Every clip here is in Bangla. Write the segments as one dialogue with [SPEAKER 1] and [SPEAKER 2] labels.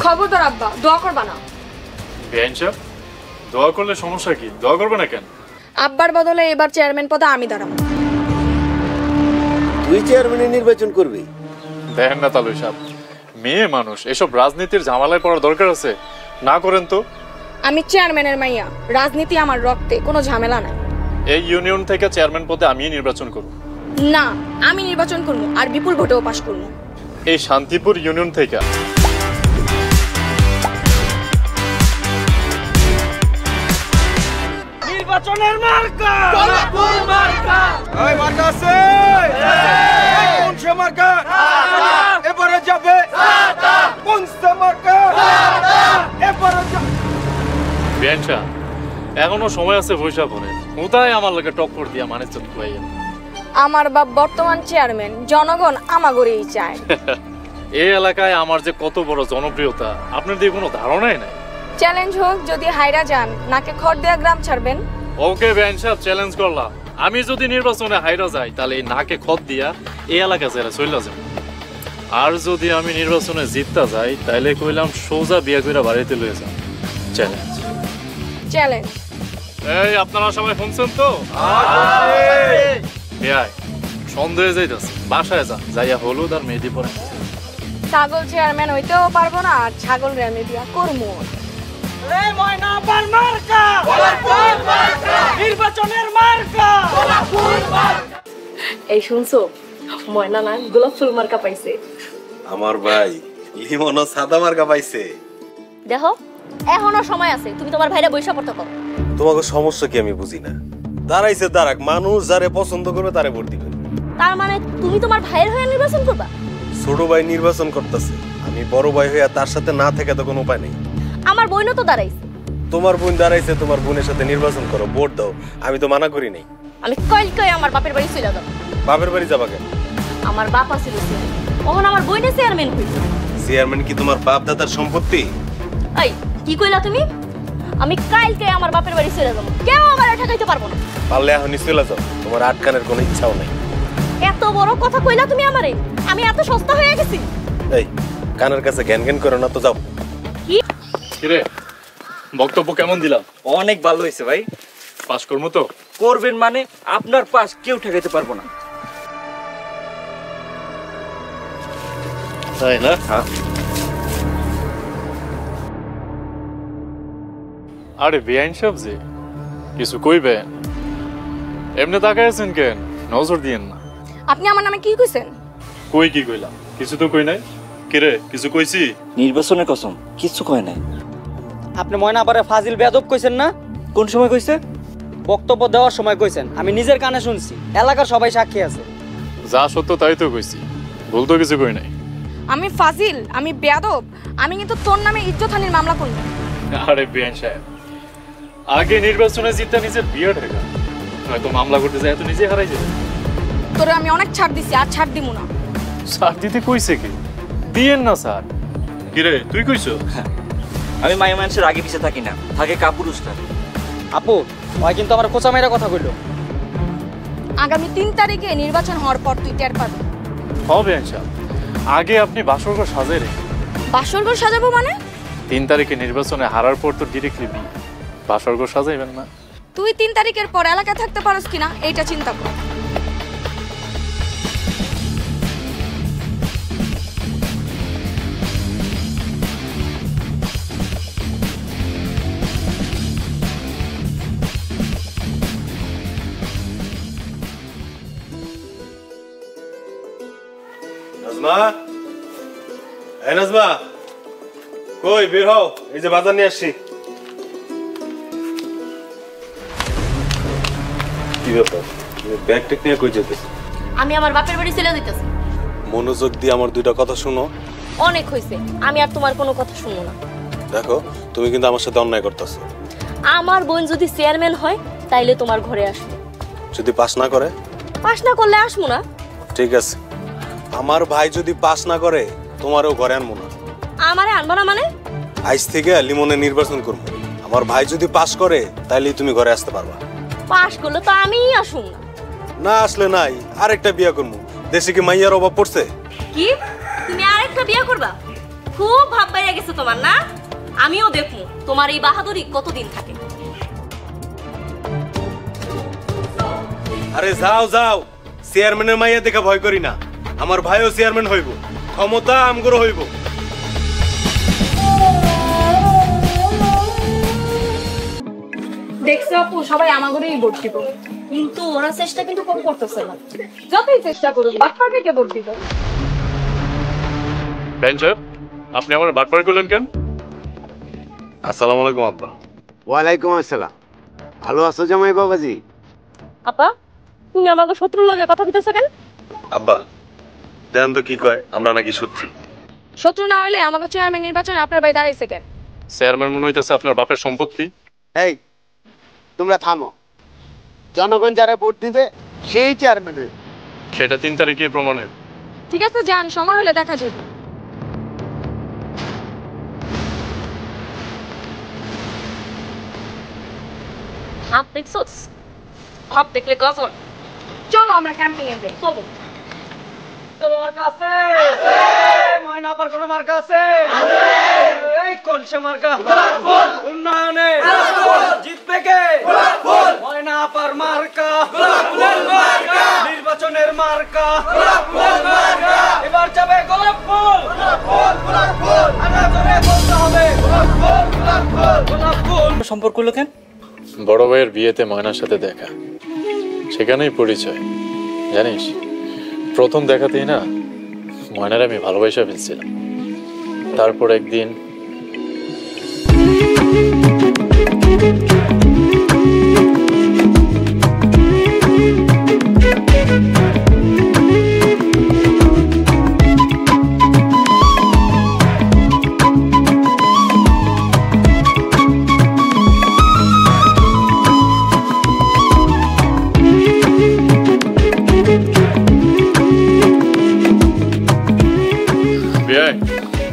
[SPEAKER 1] খবরদার আব্বা, দোয়া করবা না।
[SPEAKER 2] বেআইন সাহেব, দোয়া করলে সমস্যা কি? দোয়া করবে না কেন?
[SPEAKER 1] আব্বার বদলে এবার চেয়ারম্যান পদে আমি দাঁড়াবো।
[SPEAKER 3] তুই চেয়ারম্যানের নির্বাচন করবি?
[SPEAKER 2] দেখেন না তালুই সাহেব, মেয়ে মানুষ, এসব রাজনীতির ঝামেলায় পড়ার দরকার আছে? না করেন তো।
[SPEAKER 1] আমি চেয়ারম্যানের মাইয়া, রাজনীতি আমার রক্তে, কোনো ঝামেলা নাই।
[SPEAKER 2] এই ইউনিয়ন থেকে চেয়ারম্যান পদে আমি নির্বাচন করব।
[SPEAKER 1] না, আমি নির্বাচন করবো আর বিপুল ভোটেও পাশ করবো।
[SPEAKER 2] এই শান্তিপুর ইউনিয়ন থেকে
[SPEAKER 4] নির্বাচনের মার্কা গোলাপুর মার্কা।
[SPEAKER 5] এই মার্কা আছে? কোন সে মার্কা? এবারে যাবে কোন সে মার্কা? এবারে যাবে।
[SPEAKER 2] বেআইন সাহেব, এখনো সময় আছে পয়সা পরে কোথায় আমার লোকে টক্কর দিয়া মানে চোখ খুয়াইয়া।
[SPEAKER 1] আমার বাপ বর্তমান চেয়ারম্যান, জনগণ আমাগরেই চায়।
[SPEAKER 2] এই এলাকায় আমার যে কত বড় জনপ্রিয়তা আপনার দিয়ে কোনো ধারণাই নাই।
[SPEAKER 1] চ্যালেঞ্জ হোক, যদি হাইরা যান নাকে খড় দেয়া গ্রাম ছাড়বেন।
[SPEAKER 2] ওকে বেআইন সাহেব, চ্যালেঞ্জ করলাম। আমি যদি নির্বাচনে হাইরা যাই তাহলে এই নাকে খত দিয়া এই এলাকা ছেড়ে চলে যাব। আর যদি আমি নির্বাচনে জিততে যাই তাহলে কইলাম সোজা বিয়া কইরা বাড়িতে লয়ে যান। চ্যালেঞ্জ।
[SPEAKER 1] চ্যালেঞ্জ।
[SPEAKER 2] এই আপনারা সবাই শুনছেন তো? বেআই সন্দেহে যাইতাছে, বাসায় যান, যাইয়া হলুদ আর মেহেদি পরে।
[SPEAKER 1] ছাগল চেয়ারম্যান হইতেও পারবো না, আর ছাগল রেমে দিয়া করবো।
[SPEAKER 4] এই ময়না আবার মার্কা গোলাপুর মার্কা। নির্বাচনের মার্কা গোলাপুর মার্কা।
[SPEAKER 6] এই শুনছো, ময়না না গোলাপ ফুল মার্কা পাইছে।
[SPEAKER 3] আমার ভাই লিমনও সাদা মার্কা পাইছে।
[SPEAKER 6] দেখো, এখনো সময় আছে, তুমি তোমার ভাইরা বৈশা পড়তে করো।
[SPEAKER 3] তোমাকে সমস্যা কি আমি বুঝি না। দাঁড়াইছে দাঁড়াক, মানুষ যারে পছন্দ করবে তারে ভোট দিবে।
[SPEAKER 6] তার মানে তুমি তোমার ভাইয়ের হয়ে নির্বাচন করবা?
[SPEAKER 3] ছোট ভাই নির্বাচন করতেছে, আমি বড় ভাই হয়ে তার সাথে না থেকে তো কোনো উপায় নেই।
[SPEAKER 6] আমার বোনও তো দাঁড়াইছে।
[SPEAKER 3] তোমার বোন দাঁড়াইছে, তোমার বোনের সাথে নির্বাচন করো, ভোট দাও, আমি তো মানা করি নাই।
[SPEAKER 6] আমি কালকে আমার বাপের বাড়ি চলে যাব।
[SPEAKER 3] বাপের বাড়ি যাবা কেন?
[SPEAKER 6] আমার বাপ আছিল ওখানে, আমার বোনে চেয়ারম্যান হইছে।
[SPEAKER 3] চেয়ারম্যান কি তোমার বাপ দাদার সম্পত্তি?
[SPEAKER 6] এই কি কইলা তুমি? আমি কালকে আমার বাপের বাড়ি চলে যাব, কেউ আমার ঠকাইতে পারবো না।
[SPEAKER 3] পারলে এখনই চলে যাও, তোমার আটকানোর কোনো ইচ্ছাও নাই।
[SPEAKER 6] এত বড় কথা কইলা তুমি আমারে? আমি এত সস্তা হয়ে গেছি?
[SPEAKER 3] এই কানের কাছে জ্ঞান জ্ঞান করো না তো, যাও।
[SPEAKER 2] কিরে, বক্তব্য কেমন দিলাম?
[SPEAKER 4] অনেক ভালো হয়েছে ভাই।
[SPEAKER 2] পাস করবো তো?
[SPEAKER 4] করবেন মানে আপনার পাশ কেউ ঠেকাইতে পারবো না।
[SPEAKER 2] তাই না? আরে বেআইন সাহেব যে কিছু কইবেন, এমনি তাকায় আছেন কেন? নজর দিয়েন না।
[SPEAKER 1] আপনি আমার নামে কি কইছেন?
[SPEAKER 2] কই কি কইলাম? কিছু তো কই নাই। কিরে, কিছু কইছি?
[SPEAKER 4] নির্বাচনের কসম কিচ্ছু কয় নাই। আপনি ময়না আবারে ফাজিল বেয়াদব কইছেন না? কোন সময় কইছে? বক্তব্য দেওয়ার সময় কইছেন, আমি নিজের কানে শুনছি, এলাকার সবাই সাক্ষী আছে।
[SPEAKER 2] যা সত্য তাই তো কইছি, ভুল তো কিছু কই নাই।
[SPEAKER 1] আমি ফাজিল, আমি বেয়াদব, আমি কিন্তু তোর নামে ইজ্জতহানির মামলা করব।
[SPEAKER 2] আরে বেআইন সাহেব, আগে নির্বাচনে জিতটা নিজের বিয়ে ঠেকা, হয়তো মামলা করতে যায় তো নিজে হারাই যাবে।
[SPEAKER 1] তোরে আমি অনেক ছাড় দিছি, আর ছাড় দিমু না।
[SPEAKER 2] স্যার দিতে কইছে কি? দিয়েন না স্যার। কিরে, তুই কইছো?
[SPEAKER 4] আমি মায়া মানুষের আগে পিছে থাকি না, থাকে কাপুরুষটা। আপু, ওই কিন্তু আমার কোচা মেয়েরা কথা কইলো।
[SPEAKER 1] আগামী 3 তারিখে নির্বাচন হওয়ার পর তুই টের পাবি।
[SPEAKER 2] হবে আচ্ছা, আগে আপনি বাসরঘর সাজাই রে।
[SPEAKER 1] বাসরঘর সাজাবো মানে?
[SPEAKER 2] 3 তারিখে নির্বাচনে হারার পর তো ডিরেক্টলি বিয়ে, বাসরঘর সাজাইবেন না?
[SPEAKER 1] তুই 3 তারিখের পর এলাকায় থাকতে পারস কিনা এইটা চিন্তা কর।
[SPEAKER 3] নাজমা, এই নাজমা, কই বের হও, এই যে বাজার নিয়ে আসছি। কি ব্যাপার, ব্যাগ টেক নিয়ে কই যেতেছ?
[SPEAKER 6] আমি আমার বাপের বাড়ি চলে যাইতাছি।
[SPEAKER 3] মনোযোগ দিয়ে আমার দুইটা কথা শুনো।
[SPEAKER 6] অনেক হইছে, আমি আর তোমার কোনো কথা শুনবো না।
[SPEAKER 3] দেখো, তুমি কিন্তু আমার সাথে অন্যায় করতেছো।
[SPEAKER 6] আমার বোন যদি চেয়ারম্যান হয় তাইলে তোমার ঘরে আসবে।
[SPEAKER 3] যদি পাস না করে?
[SPEAKER 6] পাস না করলে আসবো না।
[SPEAKER 3] ঠিক আছে, আমার ভাই যদি পাস না করে তোমারও ঘরে আনবো না।
[SPEAKER 6] আমারে আনবা না মানে?
[SPEAKER 3] আজ থেকে লিমনে নির্বাচন করবো, আমার ভাই যদি পাস করে তাইলে তুমি ঘরে আসতে পারবা।
[SPEAKER 6] পাস করলে তো আমিই আসুম না।
[SPEAKER 3] না আসলে নাই, আরেকটা বিয়ে করবো। দেশে কি মাইয়ার অভাব পড়ছে?
[SPEAKER 6] কি তুমি আরেকটা বিয়ে করবা? খুব ভাব বাইরে গেছে তোমার না? আমিও দেখবো তোমার এই বাহাদুরি কতদিন থাকে।
[SPEAKER 3] আরে যাও যাও, চেয়ারম্যানের মাইয়া দেখে ভয় করি না। আমার ভাইও চেয়ারম্যান হইব, ক্ষমতা আমগুলো হইব।
[SPEAKER 1] দেখছো আপু, সবাই আমাগরেই ভোট দিব,
[SPEAKER 6] কিন্তু ওরা চেষ্টা কিন্তু কম করতেছে না।
[SPEAKER 1] যতই চেষ্টা করুক বাটপাকে কে ভোট দিব?
[SPEAKER 2] বেঞ্চার, আপনি আমার বাটপার করলেন কেন?
[SPEAKER 3] আসসালামু আলাইকুম আব্বা।
[SPEAKER 7] ওয়ালাইকুম আসসালাম। ভালো আছো জামাই বাবাজি?
[SPEAKER 6] আপা, তুমি আমাকে শত্রুর লগে কথা দিতেছো কেন?
[SPEAKER 3] আব্বা দেন তো কি কয়, আমরা নাকি সত্যি
[SPEAKER 1] শত্রু না হলে আমাকে চেয়ারম্যান নির্বাচনে আপনার ভাই দাঁড়াইছে কেন?
[SPEAKER 2] চেয়ারম্যান মনে হইতেছে আপনার বাপের সম্পত্তি।
[SPEAKER 7] এই তোমরা থামো, জনগণ যারা ভোট দিবে সেই চেয়ারম্যান হইবে।
[SPEAKER 2] সেটা 3 তারিখে প্রমাণের।
[SPEAKER 1] ঠিক আছে যান, সময় হলে দেখা যাবে।
[SPEAKER 6] হাত দেখছোস? হাত দেখলে গজল।
[SPEAKER 1] চলো আমরা ক্যাম্পিং এ যাই।
[SPEAKER 6] চলো।
[SPEAKER 4] তোমার কাছে ময়না আপার কোনো মার্কা আছে? এই কোন সে মার্কা? উন্নয়নে জিতবে কে? ময়না আপার মার্কা, নির্বাচনের মার্কা, এবার যাবে গোলাপ ফুল। আনাজরে বলতে হবে গোলাপ ফুল। সম্পর্ক হলো কেন?
[SPEAKER 2] বড় ভাইয়ের বিয়েতে ময়নার সাথে দেখা, সেখানেই পরিচয়। জানিস, প্রথম দেখাতেই না ময়নার আমি ভালোবাসা ফেলছিলাম। তারপর একদিন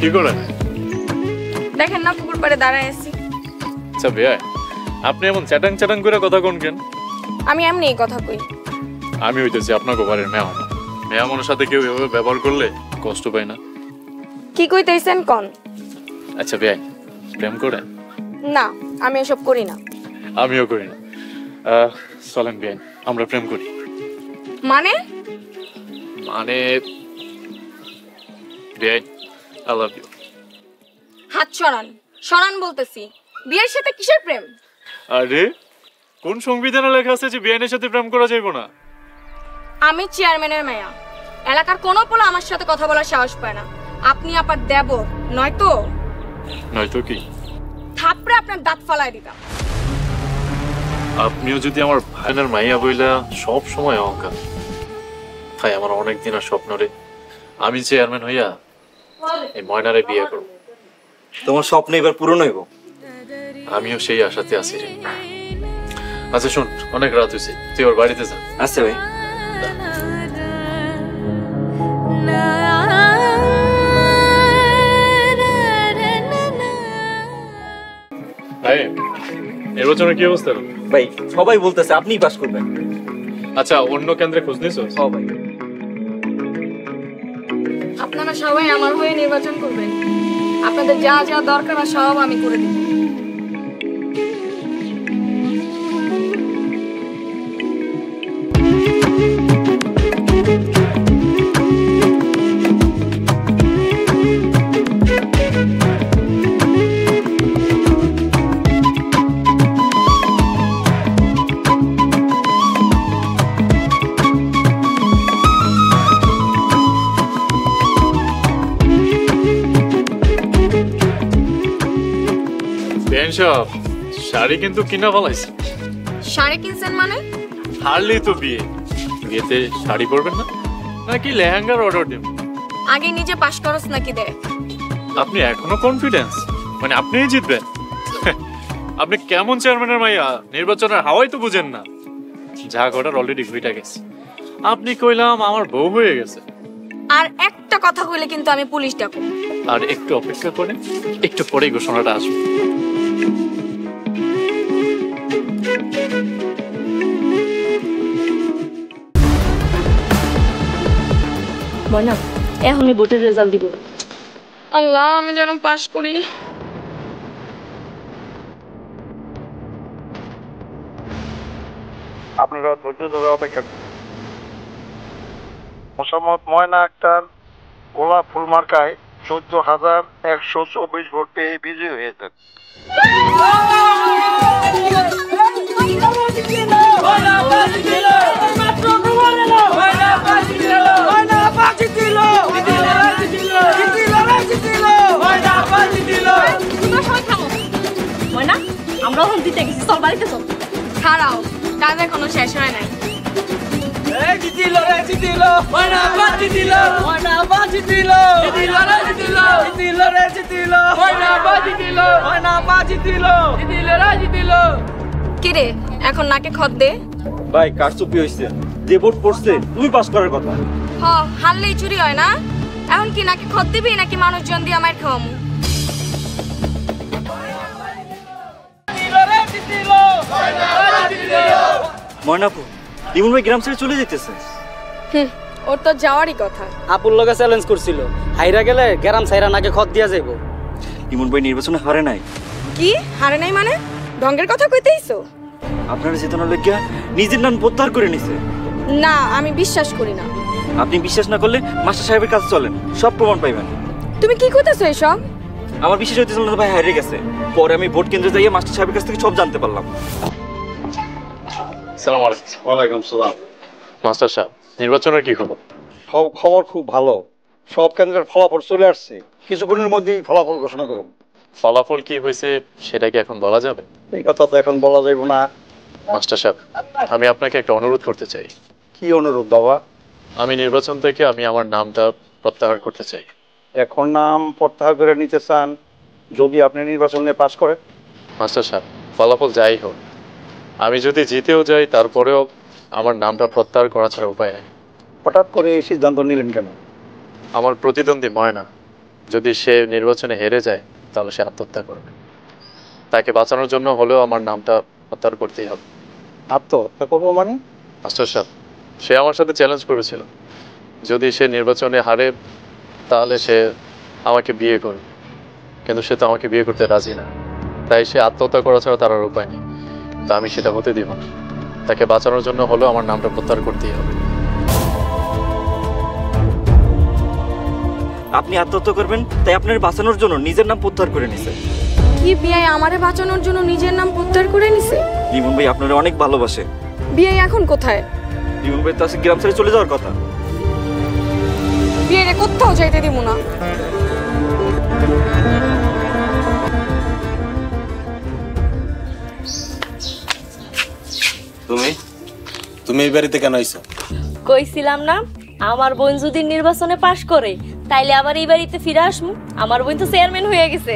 [SPEAKER 2] কি করে
[SPEAKER 1] দেখেন না পুকুর পাড়ে দাঁড়ায় আছি।
[SPEAKER 2] আচ্ছা ভাই, আপনি এমন চ্যাটাং চ্যাটাং করে কথা কোন কেন?
[SPEAKER 1] আমি এমনি কথা কই।
[SPEAKER 2] আমি হইতেছি আপনার ঘরের মেহমান। মেহমানের সাথে কেউ এভাবে ব্যবহার করলে কষ্ট পায় না।
[SPEAKER 1] কি কইতেছেন কোন?
[SPEAKER 2] আচ্ছা ভাই, প্রেম করেন?
[SPEAKER 1] না, আমি এসব করি না।
[SPEAKER 2] আমিও করি না। চলেন ভাই, আমরা প্রেম করি।
[SPEAKER 1] মানে?
[SPEAKER 2] মানে ভাই, আই লাভ ইউ।
[SPEAKER 1] হাত সরান, সরান বলতেছি। বিয়ের সাথে কিসের প্রেম?
[SPEAKER 2] আরে কোন সংবিধানে লেখা আছে যে বিয়ের সাথে প্রেম করা যাবে না?
[SPEAKER 1] আমি চেয়ারম্যানের মেয়া, এলাকার কোনো পোলা আমার সাথে কথা বলার সাহস পায় না। আপনি আপার দেবর নয়তো?
[SPEAKER 2] নয়তো কি?
[SPEAKER 1] থাপড়ে আপনার দাঁত ফালাই দিতাম।
[SPEAKER 2] আপনিও যদি আমার ভাইনার মাইয়া বইলা সব সময় অহংকার, তাই আমার অনেক দিনের স্বপ্ন রে আমি চেয়ারম্যান হইয়া এই ময়নারে বিয়ে করব।
[SPEAKER 4] তোমার স্বপ্ন এবার পূরণ হইব।
[SPEAKER 2] আমিও সেই আশাতে আছি রে। আচ্ছা শোন, অনেক রাত হয়েছে, তুই ওর বাড়িতে যা।
[SPEAKER 4] আচ্ছা ভাই।
[SPEAKER 2] ভাই, নির্বাচনের কি অবস্থা?
[SPEAKER 4] ভাই সবাই বলতেছে আপনিই পাস করবেন।
[SPEAKER 2] আচ্ছা, অন্য কেন্দ্রে খোঁজ নিয়েছো?
[SPEAKER 4] হ্যাঁ ভাই।
[SPEAKER 1] আপনারা সবাই আমার হয়ে নির্বাচন করবেন। আপনাদের যা যা দরকার সব আমি করে দিব।
[SPEAKER 2] শাড়ি কিন্তু কিনা ফলাইছে।
[SPEAKER 1] শাড়ি কিনছেন মানে?
[SPEAKER 2] হারলেই তো বিয়ে, বিয়েতে শাড়ি পরবেন না নাকি লেহেঙ্গার অর্ডার দেব?
[SPEAKER 1] আগে নিজে পাস করস নাকি দে?
[SPEAKER 2] আপনি এখনো কনফিডেন্স, মানে আপনিই জিতবেন? আপনি কেমন চেয়ারম্যানের মাইয়া, নির্বাচনের হাওয়াই তো বুঝেন না। যা ঘটার অলরেডি ঘুইটা গেছে। আপনি কইলাম আমার বউ হয়ে গেছে।
[SPEAKER 1] আর একটা কথা কইলে কিন্তু আমি পুলিশ ডাকব।
[SPEAKER 2] আর একটু অপেক্ষা করেন, একটু পরেই ঘোষণাটা আসবে।
[SPEAKER 6] ময়না, এখনই ভোটের রেজাল্ট দিব।
[SPEAKER 1] আল্লাহ আমি যেন পাস করি।
[SPEAKER 8] আপনারা ধৈর্য ধরে অপেক্ষা করুন। মোসাম্মদ ময়না আক্তার গোলাপ ফুল মার্কায় 14,124 ভোট পেয়ে বিজয়ী হয়েছেন।
[SPEAKER 6] আমরা এখন দিতে গেছি, চল বাড়িতে চল।
[SPEAKER 1] ছাড়াও, কাজ এখনো শেষ হয় নাই। কিরে এখন নাকে খত দে।
[SPEAKER 5] ভাই কার চুপি হইছে? যে ভোট পড়ছে তুমি পাস করার কথা।
[SPEAKER 1] হ, হারলেই চুরি হয় না? এখন কি নাকি খত দিবি নাকি মানুষজন দিয়ে আমার খাওয়ামু?
[SPEAKER 4] ময়নাপু, ইমন ভাই গ্রাম ছেড়ে চলে যেতেছে।
[SPEAKER 1] ওর তো যাওয়ারই কথা।
[SPEAKER 4] আপুর লগে চ্যালেঞ্জ করছিল, হাইরা গেলে গ্রাম ছাইরা নাকে খত দিয়া যাইব। ইমন ভাই নির্বাচনে হারে নাই।
[SPEAKER 1] কি হারে নাই মানে? ঢঙ্গের কথা কইতেইছো?
[SPEAKER 4] আপনারা জেতানোর লইগা নিজের নাম প্রত্যাহার করে নিছে।
[SPEAKER 1] না, আমি বিশ্বাস করি না।
[SPEAKER 4] আপনি বিশ্বাস না করলে মাস্টার সাহেবের কাছে চলেন, সব প্রমাণ পাইবেন।
[SPEAKER 1] তুমি কি কইতেছো এসব?
[SPEAKER 4] আমার বিশ্বাস হইতেছিল না ভাই হারিয়ে গেছে। পরে আমি ভোট কেন্দ্রে যাইয়ে মাস্টার সাহেবের কাছ থেকে সব জানতে পারলাম।
[SPEAKER 2] আসসালামু আলাইকুম।
[SPEAKER 8] ওয়ালাইকুম সালাম।
[SPEAKER 2] মাস্টার সাহেব, নির্বাচনের কি খবর?
[SPEAKER 8] খবর খুব ভালো, সব কেন্দ্রের ফলাফল চলে আসছে, কিছুক্ষণের মধ্যেই ফলাফল ঘোষণা করুন।
[SPEAKER 2] ফলাফল কি হয়েছে সেটা কি এখন বলা যাবে?
[SPEAKER 8] এই কথা তো এখন বলা যাইব না।
[SPEAKER 2] মাস্টার সাহেব, আমি আপনাকে একটা অনুরোধ করতে চাই।
[SPEAKER 8] কি অনুরোধ বাবা?
[SPEAKER 2] আমি নির্বাচন থেকে আমার নামটা প্রত্যাহার করতে চাই।
[SPEAKER 8] এখন নাম প্রত্যাহার করে নিতে চান যদি আপনি নির্বাচনে পাস করেন?
[SPEAKER 2] মাস্টার সাহেব, ফলাফল যাই হোক, আমি যদি জিতেও যাই তারপরেও আমার নামটা প্রত্যাহার করা ছাড়া উপায় নেই।
[SPEAKER 8] হঠাৎ করে এই সিদ্ধান্ত নিলেন কেন?
[SPEAKER 2] আমার প্রতিদ্বন্দ্বী ময়না যদি সে নির্বাচনে হেরে যায় তাহলে সে আত্মহত্যা করবে। তাকে বাঁচানোর জন্য হলেও আমার নামটা প্রত্যাহার করতেই হবে।
[SPEAKER 8] আত্মহত্যা করবো মানে?
[SPEAKER 2] মাস্টার সাহেব, সে আমার সাথে চ্যালেঞ্জ করেছিল, যদি সে নির্বাচনে হারে তাহলে সে আমাকে বিয়ে করবে, কিন্তু সে তো আমাকে বিয়ে করতে রাজি না। তাই সে আত্মহত্যা করা ছাড়া তার আর উপায় নেই। তা আমি সেটা হতে দিব না। তাকে বাঁচানোর জন্য হলেও আমার নামটা প্রত্যাহার করতেই হবে।
[SPEAKER 4] আপনি আত্মহত্যা করবেন তাই আপনার বাঁচানোর জন্য নিজের নাম প্রত্যাহার করে নিছে।
[SPEAKER 1] কি বিয়াই আমারে বাঁচানোর জন্য নিজের নাম প্রত্যাহার করে নিছে?
[SPEAKER 4] ইমন ভাই আপনারা অনেক ভালোবাসে।
[SPEAKER 1] বিয়াই এখন কোথায়?
[SPEAKER 4] ইমন ভাই তো আজকে গ্রাম ছেড়ে চলে যাওয়ার কথা।
[SPEAKER 1] বিয়েরে কোথাও যাইতে দিব না।
[SPEAKER 3] তুমি এই বাড়িতে কেন আইছো?
[SPEAKER 6] কইছিলাম না আমার বোন যদি নির্বাচনে পাশ করে তাইলে আবার এই বাড়িতে ফিরে আসবো। আমার বোন তো চেয়ারম্যান হয়ে গেছে।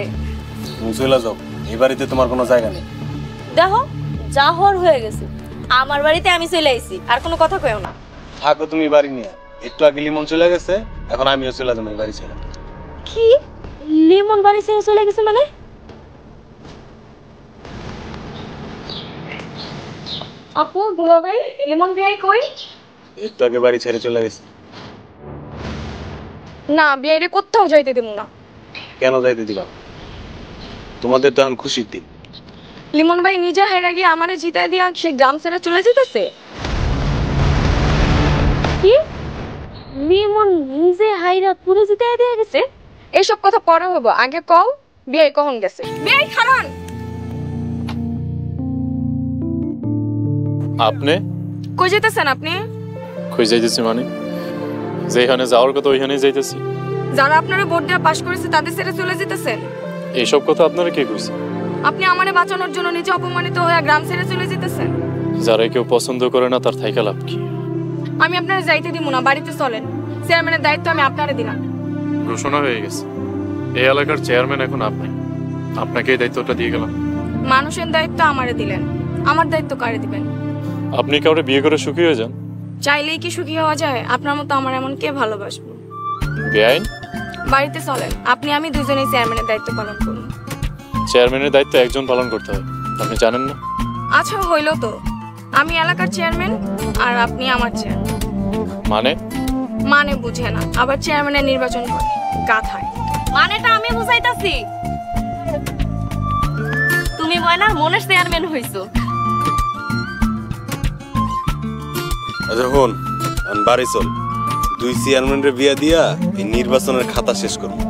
[SPEAKER 3] তুমি চলে যাও, এই বাড়িতে তোমার কোনো জায়গা নেই।
[SPEAKER 6] দেখো, যা হওয়ার হয়ে গেছে। আমার বাড়িতে আমি চলে আইছি, আর কোনো কথা কইও না।
[SPEAKER 3] থাকো তুমি বাড়ি নিয়ে। একটু আগে লিমন চলে গেছে, এখন আমিও চলে যাবো এই বাড়ি ছেড়ে।
[SPEAKER 6] কি লিমন বাড়ি ছেড়ে চলে গেছে মানে?
[SPEAKER 1] আপু দুলাভাই, লিমন বিয়াই কই?
[SPEAKER 3] একটু আগে বাড়ি ছেড়ে চলে গেছে।
[SPEAKER 1] না, বিয়াইরে কোথাও যাইতে দিব না।
[SPEAKER 3] কেন যাইতে দিবা? তোমাদের তো এখন খুশির দিন।
[SPEAKER 1] লিমন ভাই নিজে হেরে গিয়ে আমারে জিতাই দিয়া সে গ্রাম ছেড়ে চলে যেতেছে।
[SPEAKER 6] কি লিমন নিজে হাইরা পুরো জিতাই দিয়ে গেছে?
[SPEAKER 1] এসব কথা পরে হবো, আগে কও বিয়াই কখন গেছে? বিয়াই খারান।
[SPEAKER 2] আপনি
[SPEAKER 1] কই যেতেছেন আপনি?
[SPEAKER 2] কই যাইতেছি মানে? যেখানে যাওয়ার কথা ওইখানেই যাইতেছি।
[SPEAKER 1] যারা আপনারা ভোট দেওয়া পাশ করেছে তাদের ছেড়ে চলে যেতেছেন?
[SPEAKER 2] এইসব কথা আপনারা কে কইছে?
[SPEAKER 1] আপনি আমারে বাঁচানোর জন্য নিজে অপমানিত হয়ে গ্রাম ছেড়ে চলে যেতেছেন।
[SPEAKER 2] যারা কেউ পছন্দ করে না তার থাইকা লাভ কি?
[SPEAKER 1] আমি আপনারা যাইতে দিব না, বাড়িতে চলেন। চেয়ারম্যানের দায়িত্ব আমি আপনারে দিলাম।
[SPEAKER 2] ঘোষণা হয়ে গেছে, এই এলাকার চেয়ারম্যান এখন আপনি। আপনাকে এই দায়িত্বটা দিয়ে গেলাম।
[SPEAKER 1] মানুষের দায়িত্ব আমারে দিলেন, আমার দায়িত্ব কারে দিবেন?
[SPEAKER 2] আপনি কাউরে বিয়ে করে সুখী হয়ে যান।
[SPEAKER 1] চাইলেই কি সুখী হওয়া যায়? আপনার মতো আমার এমন কে ভালোবাসবো?
[SPEAKER 2] বেআইন।
[SPEAKER 1] বাড়িতে চলেন, আপনি আমি দুজনেই চেয়ারম্যানের দায়িত্ব পালন করুন।
[SPEAKER 2] চেয়ারম্যানের দায়িত্ব একজন পালন করতে হয়, আপনি জানেন না?
[SPEAKER 1] আচ্ছা হইলো তো, আমি এলাকার চেয়ারম্যান আর আপনি আমার চেয়ারম্যান।
[SPEAKER 2] মানে?
[SPEAKER 1] মানে বুঝে না, আবার চেয়ারম্যানের নির্বাচন করে গাথায়।
[SPEAKER 6] মানেটা আমি বুঝাইতাছি, তুমি ময়নার মনের চেয়ারম্যান হইছো।
[SPEAKER 3] আচ্ছা হন বাড়ি চল, 2 চেয়ারম্যানের বিয়া দিয়া এই নির্বাচনের খাতা শেষ করবো।